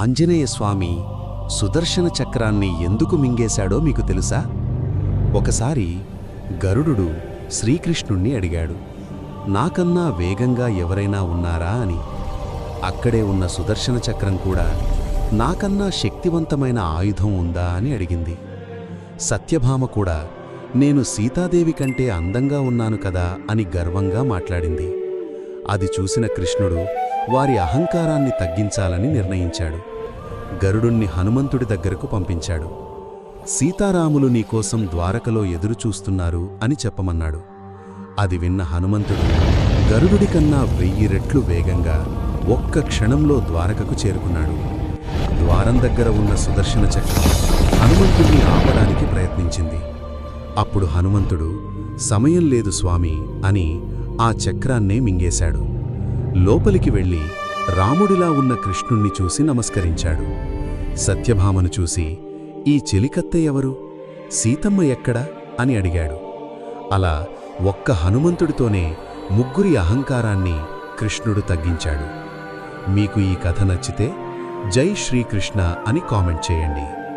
ఆంజనేయస్వామి సుదర్శన చక్రాన్ని ఎందుకు మింగేశాడో మీకు తెలుసా? ఒకసారి గరుడు శ్రీకృష్ణుణ్ణి అడిగాడు, నాకన్నా వేగంగా ఎవరైనా ఉన్నారా అని. అక్కడే ఉన్న సుదర్శన చక్రం కూడా నాకన్నా శక్తివంతమైన ఆయుధం ఉందా అని అడిగింది. సత్యభామ కూడా నేను సీతాదేవి కంటే అందంగా ఉన్నాను కదా అని గర్వంగా మాట్లాడింది. అది చూసిన కృష్ణుడు వారి అహంకారాన్ని తగ్గించాలని నిర్ణయించాడు. గరుడుణ్ణి హనుమంతుడి దగ్గరకు పంపించాడు. సీతారాములు నీకోసం ద్వారకలో ఎదురుచూస్తున్నారు అని చెప్పమన్నాడు. అది విన్న హనుమంతుడు గరుడుడి కన్నా 1000 రెట్లు వేగంగా ఒక్క క్షణంలో ద్వారకకు చేరుకున్నాడు. ద్వారం దగ్గర ఉన్న సుదర్శన చక్రం హనుమంతుడిని ఆపడానికి ప్రయత్నించింది. అప్పుడు హనుమంతుడు సమయం లేదు స్వామి అని ఆ చక్రాన్నే మింగేశాడు. లోపలికి వెళ్ళి రాముడిలా ఉన్న కృష్ణుణ్ణి చూసి నమస్కరించాడు. సత్యభామను చూసి ఈ చెలికత్తె ఎవరు, సీతమ్మ ఎక్కడా అని అడిగాడు. అలా ఒక్క హనుమంతుడితోనే ముగ్గురి అహంకారాన్ని కృష్ణుడు తగ్గించాడు. మీకు ఈ కథ నచ్చితే జై శ్రీకృష్ణ అని కామెంట్ చేయండి.